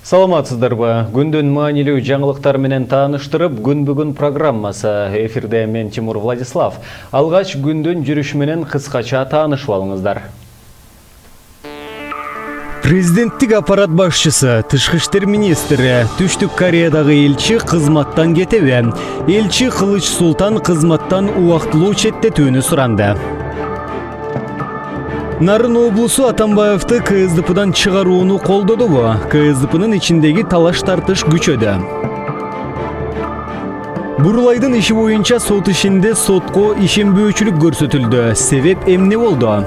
Саламатсыздарбы? Күндүн маанилүү жаңылыктар менен тааныштырып, күн программасы эфирде мен Тимур Владислав. Алгач күндүн жүрүш менен кыскача таанышып алыңыздар. Президенттик аппарат башчысы, тышкы иштер министри, Түштүк Кореядагы элчи кызматтан кетеби? Элчи Кылыч Султан кызматтан убактылуу четтетүүнү суранды. Нарын облусу Атамбаевди КСДПдан чыгарууну колдодубу? КСДПнын ичиндеги талаш-тартыш күчөдү. Бурулайдын иши боюнча сот ишинде сотко ишенбөөчүлүк көрсөтүлдү. Себеп эмне болду?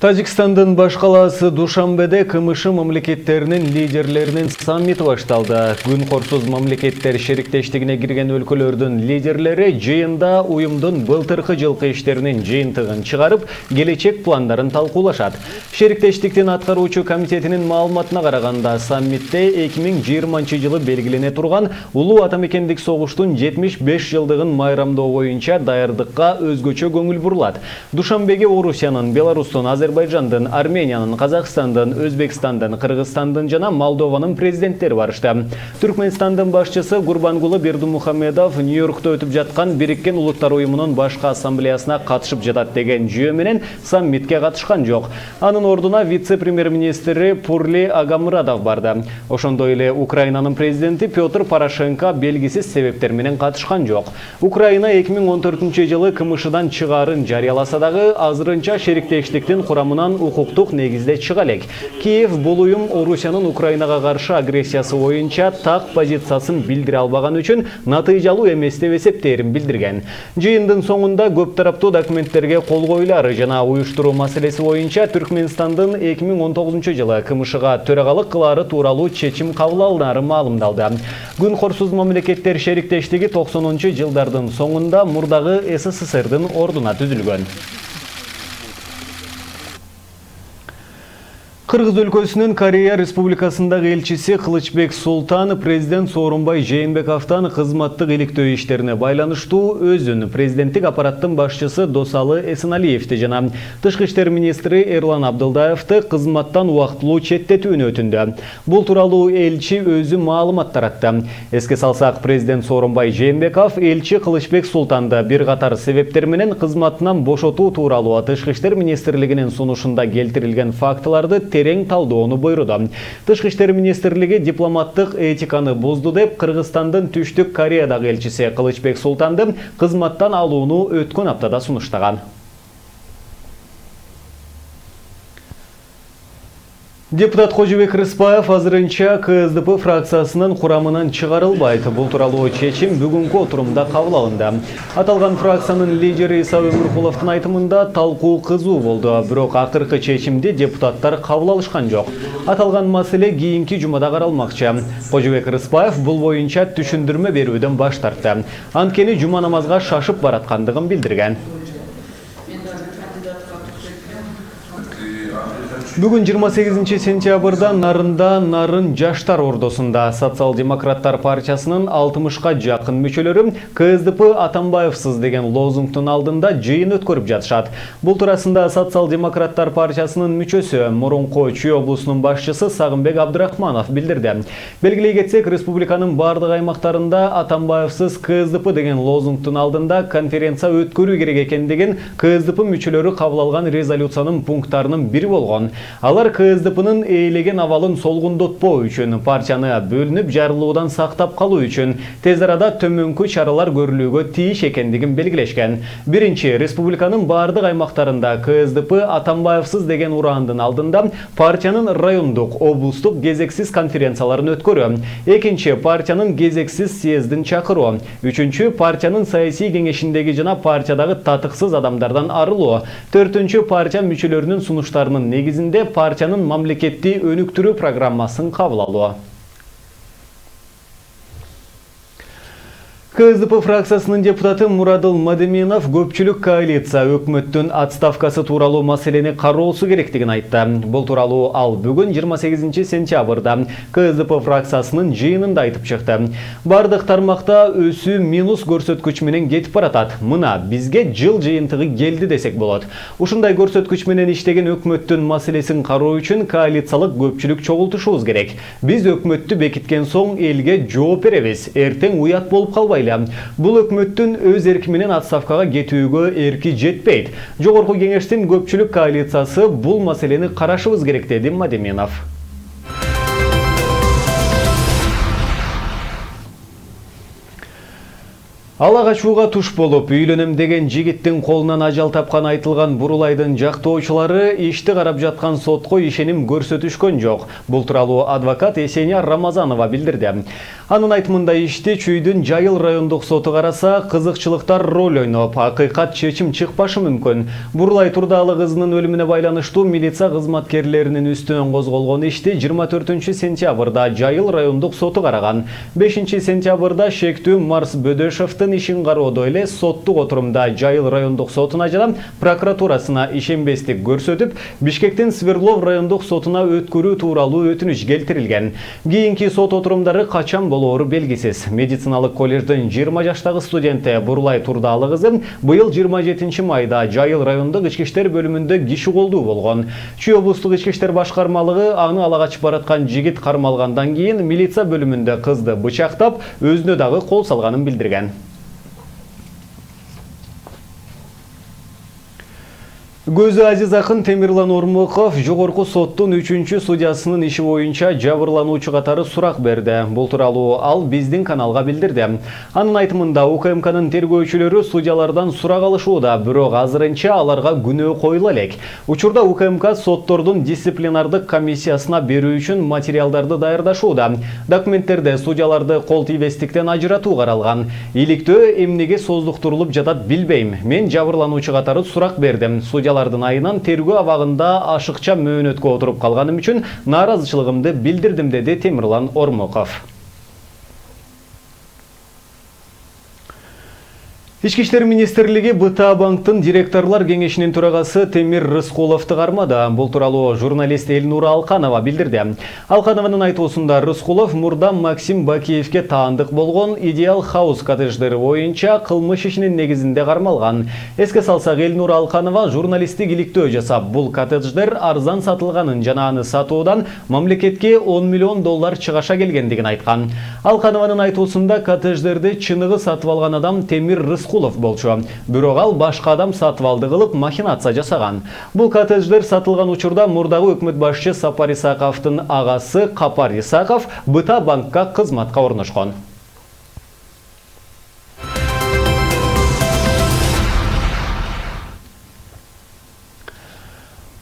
Тажикстандын баш калаасы Душанбеде КМШ мамлекеттеринин лидерлеринин саммити башталды. Күн корсуз мамлекеттер шериктештигине кирген өлкөлөрдүн лидерлери жыйында уюмдун былтыркы жылкы иштеринин жыйынтыгын чыгарып, келечек пландарын талкуулашат. Шериктештиктин аткаруучу комитетинин маалыматына караганда, саммитте 2020 жылы белгилене турган улуу атамекендик согуштун 75 жылдыгын майрамдоо боюнча даярдыкка өзгөчө көңүл бурулат. Душанбеге Орусиянын, Беларустун, Азербайжандын, Армениянын, Казакстандын, Өзбекстандын, Кыргызстандын жана Молдованын президенттери барышты. Түркменстандын башчысы Гурбангулы Бердимухамедов Нью-Йоркто өтүп жаткан Бириккен Улуттар уюмунун башкы ассамблеясына катышып жатат деген жүйө менен саммитке катышкан жок. Анын ордуна вице-премьер-министри Пурли Агамурадов барды. Ошондой эле Украинанын президенти Петр Порошенко белгисиз себептер менен катышкан жок. Украина 2014 жылы КМШдан чыгаарын жарыяласа дагы азырынча шериктештиктин курамынан укуктук негизде чыга элек. Киев бул уюм Орусиянын Украинага каршы агрессиясы боюнча так позициясын билдире албаган үчүн натыйжалуу эмес деп эсептээрин билдирген. Жыйындын соңунда көп тараптуу документтерге кол коюлары жана уюштуруу маселеси боюнча Түркменстандын 2019 жылы КМШга төрагалык кылаары тууралуу чечим кабыл алынары маалымдалды. Күн корсуз мамлекеттер шериктештиги 90-жылдардын соңунда мурдагы СССРдин ордуна түзүлгөн. Кыргыз өлкөсүнүн Корея Республикасындагы элчиси Кылычбек Султан президент Сооронбай Жээнбековдон кызматтык иликтөө иштерине байланыштуу өзүн президенттик аппараттын башчысы Досалы Эсеналиевди жана тышкы иштер министри Эрлан Абдылдаевди кызматтан убактылуу четтетүүнү өтүндү. Бул тууралуу элчи өзү маалымат таратты. Эске салсак, президент Сооронбай Жээнбеков элчи Кылычбек Султанды бир катар себептер менен кызматынан бошотуу тууралуу тышкы иштер министрлигинин сунушунда келтирилген фактыларды терең талдоону буйруду. Тышкы иштер министрлиги дипломаттык этиканы бузду деп Кыргызстандын Түштүк Кореядагы элчиси Кылычбек Султанды кызматтан алууну өткөн аптада сунуштаган. Депутат Кожобек Рыспаев азырынча КСДП фракциясынын курамынан чыгарылбайт. Бул тууралуу чечим бүгүнкү отурумда кабыл алынды. Аталган фракциянын лидери Иса Өмүркуловдун айтымында талкуу кызуу болду, бирок акыркы чечимди депутаттар кабыл алышкан жок. Аталган маселе кийинки жумада каралмакчы. Кожобек Рыспаев бул боюнча түшүндүрмө берүүдөн баш тартты. Анткени жума намазга шашып бараткандыгын билдирген. Бүгүн 28 сентябрда Нарында Нарын жаштар ордосунда Социал-демократтар партиясынын 60-ка жакын мүчөлөрү КСДП Атамбаевсыз деген лозунгтун алдында жыйын өткөрүп жатышат. Бул туурасында Социал-демократтар партиясынын мүчөсү, мурунку Чүй облусунун башчысы Сагынбек Абдрахманов билдирди. Белгилей кетсек, республиканын бардык аймактарында Атамбаевсыз КСДП деген лозунгтун алдында конференция өткөрүү керек экендигин КСДП мүчөлөрү кабыл алган резолюциянын пункттарынын бири болгон. Алар КСДПнын ээлеген абалын солгундотпоо үчүн, партияны бөлүнүп жарылуудан сактап калуу үчүн тез арада төмөнкү чаралар көрүлүүгө тийиш экендигин белгилешкен. Биринчи, республиканын бардык аймактарында КСДП Атамбаевсыз деген ураандын алдында партиянын райондук, облустук кезексиз конференцияларын өткөрүү. Экинчи, партиянын кезексиз съездин чакыруу. Үчүнчү, партиянын саясий кеңешиндеги жана партиядагы татыксыз адамдардан арылуу. Төртүнчү, партия мүчөлөрүнүн сунуштарынын негизинде партиянын мамлекетти өнүктүрүү программасын кабыл алуу. КСДП фракциясынын депутаты Мурадыл Мадеминов көпчүлүк коалиция өкмөттүн отставкасы тууралуу маселени кароосу керектигин айтты. Бул тууралуу ал бүгүн 28 сентябрда КСДП фракциясынын жыйынында айтып чыкты. Бардык тармакта өсүү минус көрсөткүч менен кетип баратат. Мына бизге жыл жыйынтыгы келди десек болот. Ушундай көрсөткүч менен иштеген өкмөттүн маселесин кароо үчүн коалициялык көпчүлүк чогултушубуз керек. Биз өкмөттү бекиткен соң элге жооп беребиз. Эртең уят болуп калбайбыз. Бул өкмөттүн өз эрки менен отставкага кетүүгө эрки жетпейт. Жогорку кеңештин көпчүлүк коалициясы бул маселени карашыбыз керек, деди Мадеминов. Ала качууга туш болуп, үйлөнөм деген жигиттин колунан ажал тапкан айтылган Бурулайдын жактоочулары ишти карап жаткан сотко ишеним көрсөтүшкөн жок. Бул тууралуу адвокат Есения Рамазанова билдирди. Анын айтымында ишти Чүйдүн Жайыл райондук соту караса, кызыкчылыктар роль ойноп, акыйкат чечим чыкпашы мүмкүн. Бурулай Турдаалы кызынын өлүмүнө байланыштуу милиция кызматкерлеринин үстүнөн козголгон ишти 24 сентябрда Жайыл райондук соту караган. 5 сентябрда шектүү Марс Бөдөшовдун ишин кароодо эле соттук отурумда Жайыл райондук сотуна жана прокуратурасына ишенбестик көрсөтүп, Бишкектин Сверлов райондук сотуна өткөрүү тууралуу өтүнүч келтирилген. Кийинки сот отурумдары качан болоору белгисиз. Медициналык коллеждин 20 жаштагы студенти Бурулай Турдаалы кызы быйыл 27 майда Жайыл райондук ички иштер бөлүмүндө киши колдуу болгон. Чүй облустук ички иштер башкармалыгы аны ала качып бараткан жигит кармалгандан кийин милиция бөлүмүндө кызды бычактап, өзүнө дагы кол салганын билдирген. Көзү азиз акын Темирлан Ормоков жогорку соттун 3-чү судьясынын иши боюнча жабырлануучу катары сурак берди. Бул тууралуу ал биздин каналга билдирди. Анын айтымында УКМКнын тергөөчүлөрү судьялардан сурак алышууда, бирок азырынча аларга күнөө коюла элек. Учурда УКМК соттордун дисциплинардык комиссиясына берүү үчүн материалдарды даярдашууда. Документтерде судьяларды кол тийбестиктен ажыратуу каралган. Иликтөө эмнеге создуктурулуп жатат билбейм. Мен жабырлануучу катары сурак бердим. Судьялардын айынан тергөө абагында ашыкча мөөнөткө отуруп калганым үчүн нааразычылыгымды билдирдим, деди Темирлан Ормоков. Ички иштер министрлиги БТА банктын директорлор кеңешинин төрагасы Темир Рыскуловду кармады. Бул тууралуу журналист Элнура Алканова билдирди. Алканованын айтуусунда Рыскулов мурда Максим Бакиевке таандык болгон Идеал Хаус коттедждери боюнча кылмыш ишинин негизинде кармалган. Эске салсак, Элнура Алканова журналисттик иликтөө жасап, бул коттедждер арзан сатылганын жана аны сатуудан мамлекетке $10 миллион чыгаша келгендигин айткан. Алканованын айтуусунда коттедждерди чыныгы сатып алган адам Темир Рыскулов болчу. Бирок ал башка адам сатып алды кылып махинация жасаган. Бул коттедждер сатылган учурда мурдагы өкмөт башчы Сапар Исаковдун агасы Капар Исаков БТА банкка кызматка орношкон.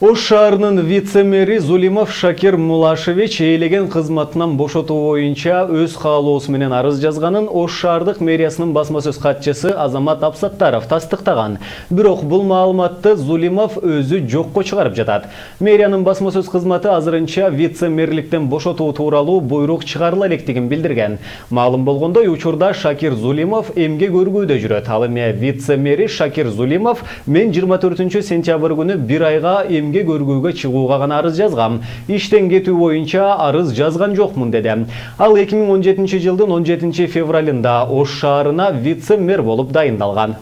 Ош шаарынын вице-мэри Зулимов Шакир Мулашевич ээлеген кызматынан бошотуу боюнча өз каалоосу менен арыз жазганын Ош шаардык мэриясынын басма сөз катчысы Азамат Апсаттаров тастыктаган. Бирок бул маалыматты Зулимов өзү жокко чыгарып жатат. Мэриянын басма сөз кызматы азырынча вице-мэрликтен бошотуу тууралуу буйрук чыгарыла электигин билдирген. Маалым болгондой, учурда Шакир Зулимов эмге көргүүдө жүрөт. Ал эми вице-мэри Шакир Зулимов мен 24 сентябрь күнү 1 айга эмге көргүүгө чыгууга гана арыз жазгам. Иштен кетүү боюнча арыз жазган жокмун, деди. Ал 2017 жылдын 17 февралында Ош шаарына вице-мэр болуп дайындалган.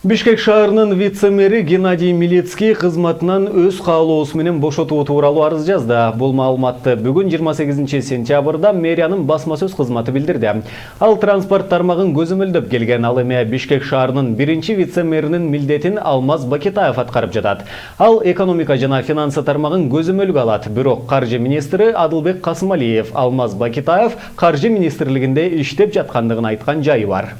Бишкек шаарынын вице-мэри Геннадий Милицкий кызматынан өз каалоосу менен бошотуу тууралуу арыз жазды. Бул маалыматты бүгүн 28 сентябрда мэриянын басма сөз кызматы билдирди. Ал транспорт тармагын көзөмөлдөп келген. Ал эми Бишкек шаарынын биринчи вице-мэринин милдетин Алмаз Бакитаев аткарып жатат. Ал экономика жана финансы тармагын көзөмөлгө алат. Бирок каржы министри Адылбек Касымалиев Алмаз Бакитаев каржы министрлигинде иштеп жаткандыгын айткан жайы бар.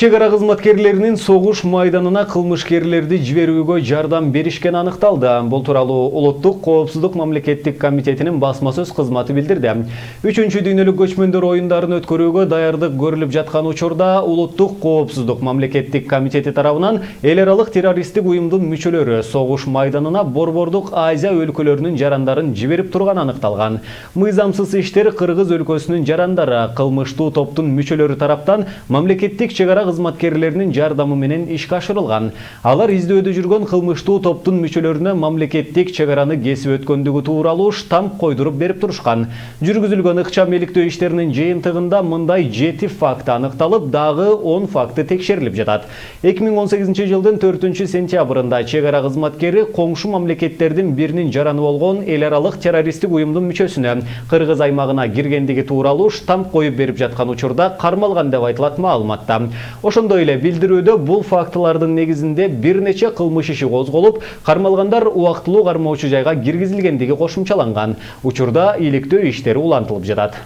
Чек ара кызматкерлеринин согуш майданына кылмышкерлерди жиберүүгө жардам беришкени аныкталды. Бул тууралуу Улуттук коопсуздук мамлекеттик комитетинин басма сөз кызматы билдирди. 3-чү дүйнөлүк көчмөндөр оюндарын өткөрүүгө даярдык көрүлүп жаткан учурда Улуттук коопсуздук мамлекеттик комитети тарабынан эл аралык террористтик уюмдун мүчөлөрү согуш майданына Борбордук Азия өлкөлөрүнүн жарандарын жиберип турганы аныкталган. Мыйзамсыз иштер Кыргыз өлкөсүнүн жарандары кылмыштуу топтун мүчөлөрү тараптан мамлекеттик чек ара кызматкерлеринин жардамы менен ишке ашырылган. Алар издөөдө жүргөн кылмыштуу топтун мүчөлөрүнө мамлекеттик чек араны кесип өткөндүгү тууралуу штамп койдуруп берип турушкан. Жүргүзүлгөн ыкчам иликтөө иштеринин жыйынтыгында мындай 7 факты аныкталып, дагы 10 факты текшерилип жатат. 2018 жылдын 4-сентябрында чек ара кызматкери коңшу мамлекеттердин биринин жараны болгон эл аралык террористтик уюмдун мүчөсүнө Кыргыз аймагына киргендиги тууралуу штамп коюп берип жаткан учурда кармалган деп айтылат маалыматта. Ошондой эле билдирүүдө бул фактылардын негизинде бир нече кылмыш иши козголуп, кармалгандар убактылуу кармоочу жайга киргизилгендиги кошумчаланган. Учурда иликтөө иштери улантылып жатат.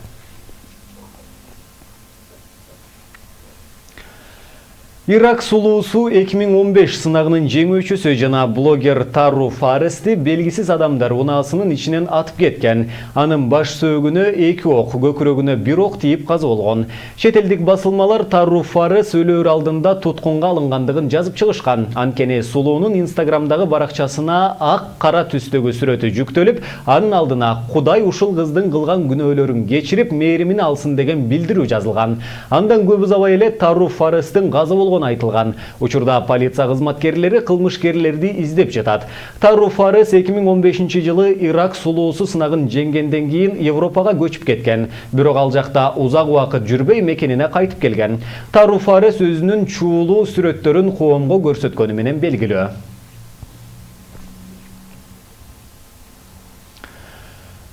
Ирак сулуусу 2015 сынагынын жеңүүчүсү жана блогер Тару Фарести белгисиз адамдар унаасынын ичинен атып кеткен. Анын баш сөөгүнө 2 ок, көкүрөгүнө 1 ок тийип каза болгон. Чет элдик басылмалар Тару Фарес өлөөр алдында туткунга алынгандыгын жазып чыгышкан. Анткени сулуунун Инстаграмдагы баракчасына ак кара түстөгү сүрөтү жүктөлүп, анын алдына Кудай ушул кыздын кылган күнөөлөрүн кечирип, мээримин алсын деген билдирүү жазылган. Андан көп узабай эле Тару Фарестин каза болгон айтылган. Учурда полиция кызматкерлери кылмышкерлерди издеп жатат. Тару Фарес 2015 жылы Ирак сулуусу сынагын жеңгенден кийин Европага көчүп кеткен. Бирок ал жакта узак убакыт жүрбөй мекенине кайтып келген. Тару Фарес өзүнүн чуулуу сүрөттөрүн коомго көрсөткөнү менен белгилүү.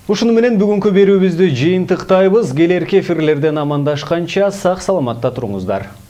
Ушуну менен бүгүнкү берүүбүздү жыйынтыктайбыз. Келерки эфирлерден амандашканча сак саламатта туруңуздар.